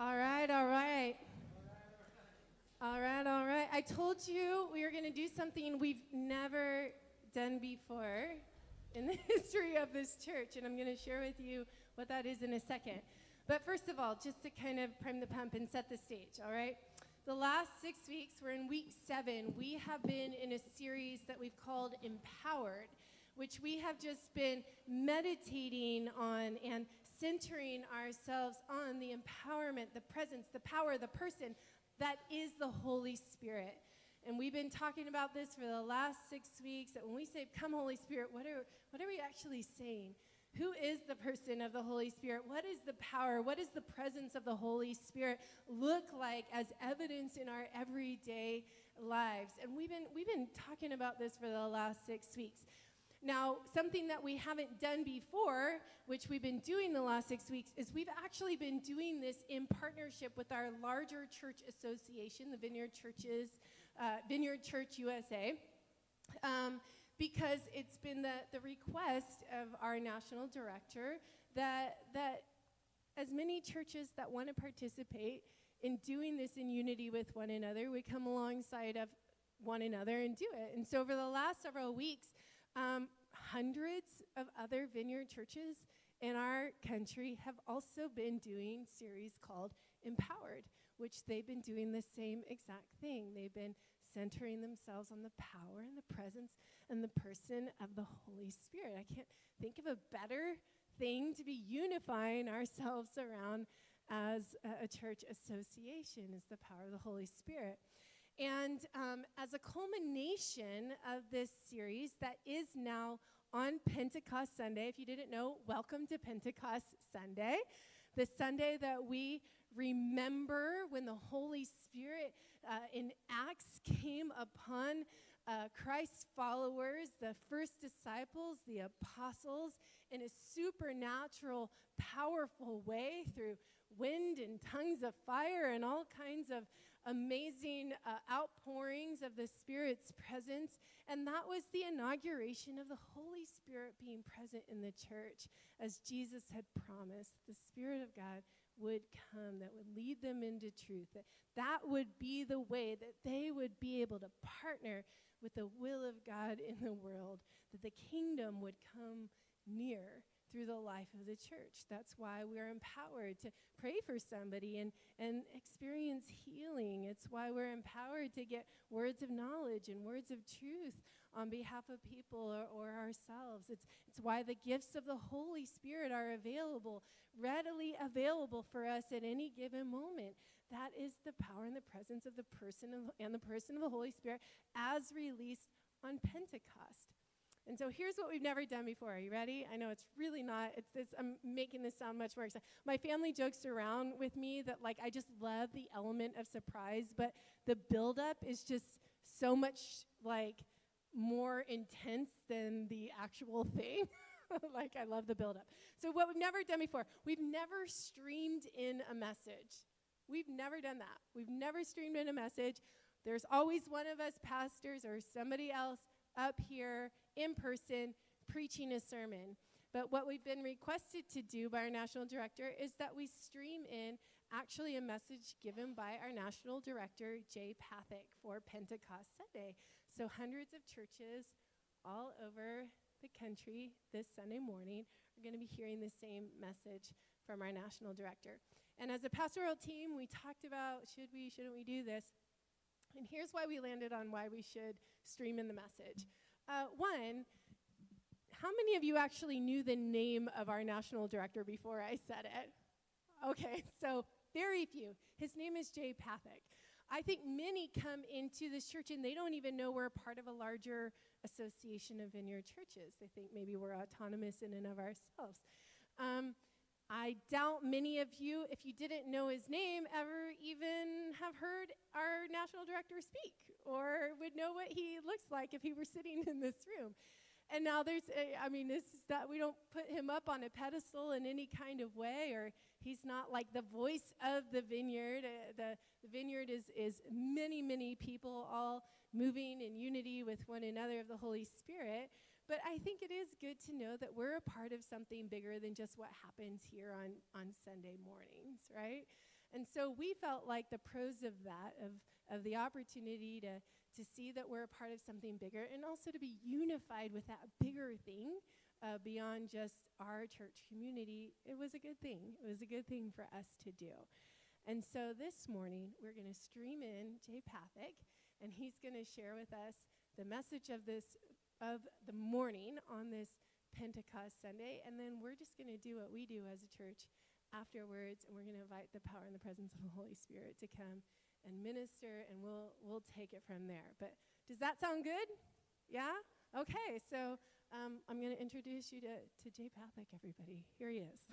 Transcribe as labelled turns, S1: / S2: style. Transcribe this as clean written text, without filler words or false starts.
S1: All right, all right. All right, all right. I told you we were going to do something we've never done before in the history of this church, and I'm going to share with you what that is in a second. But first of all, just to kind of prime the pump and set the stage, all right? The last 6 weeks, we're in week 7. We have been in a series that we've called Empowered, which we have just been meditating on and centering ourselves on the empowerment, the presence, the power, the person that is the Holy Spirit. And we've been talking about this for the last 6 weeks, that when we say, come Holy Spirit, what are we actually saying? Who is the person of the Holy Spirit? What is the power? What does the presence of the Holy Spirit look like as evidence in our everyday lives? And we've been talking about this for the last 6 weeks. Now, something that we haven't done before, which we've been doing the last 6 weeks, is we've actually been doing this in partnership with our larger church association, the Vineyard Church USA, because it's been the request of our national director that as many churches that want to participate in doing this in unity with one another would come alongside of one another and do it. And so over the last several weeks, hundreds of other vineyard churches in our country have also been doing series called Empowered, which they've been doing the same exact thing. They've been centering themselves on the power and the presence and the person of the Holy Spirit. I can't think of a better thing to be unifying ourselves around as a church association, is the power of the Holy Spirit. And as a culmination of this series that is now on Pentecost Sunday, if you didn't know, welcome to Pentecost Sunday, the Sunday that we remember when the Holy Spirit in Acts came upon Christ's followers, the first disciples, the apostles, in a supernatural, powerful way through wind and tongues of fire and all kinds of amazing outpourings of the Spirit's presence. And that was the inauguration of the Holy Spirit being present in the church, as Jesus had promised. The Spirit of God would come, that would lead them into truth, that would be the way that they would be able to partner with the will of God in the world, that the kingdom would come near through the life of the church. That's why we're empowered to pray for somebody and experience healing. It's why we're empowered to get words of knowledge and words of truth on behalf of people or ourselves. It's why the gifts of the Holy Spirit are available, readily available for us at any given moment. That is the power and the presence of the person of the Holy Spirit as released on Pentecost. And so here's what we've never done before. Are you ready? I know it's really not. I'm making this sound much more exciting. My family jokes around with me that, like, I just love the element of surprise, but the buildup is just so much, like, more intense than the actual thing. Like, I love the buildup. So what we've never done before, we've never streamed in a message. We've never done that. We've never streamed in a message. There's always one of us pastors or somebody else up here in person preaching a sermon. But what we've been requested to do by our national director is that we stream in actually a message given by our national director, Jay Pathak, for Pentecost Sunday. So hundreds of churches all over the country this Sunday morning are going to be hearing the same message from our national director. And as a pastoral team, we talked about shouldn't we do this? And here's why we landed on why we should stream in the message. One, how many of you actually knew the name of our national director before I said it? Okay, so very few. His name is Jay Pathak. I think many come into this church and they don't even know we're a part of a larger association of vineyard churches. They think maybe we're autonomous in and of ourselves. I doubt many of you, if you didn't know his name, ever even have heard our national director speak or would know what he looks like if he were sitting in this room. And now this is that we don't put him up on a pedestal in any kind of way, or he's not like the voice of the vineyard. The vineyard is many, many people all moving in unity with one another of the Holy Spirit. But I think it is good to know that we're a part of something bigger than just what happens here on Sunday mornings, right? And so we felt like the pros of that, of the opportunity to see that we're a part of something bigger, and also to be unified with that bigger thing beyond just our church community, it was a good thing. It was a good thing for us to do. And so this morning, we're going to stream in Jay Pathak, and he's going to share with us the message of the morning on this Pentecost Sunday, and then we're just going to do what we do as a church afterwards, and we're going to invite the power and the presence of the Holy Spirit to come and minister, and we'll take it from there. But does that sound good? Yeah? Okay, so I'm going to introduce you to Jay Pathak, everybody. Here he is.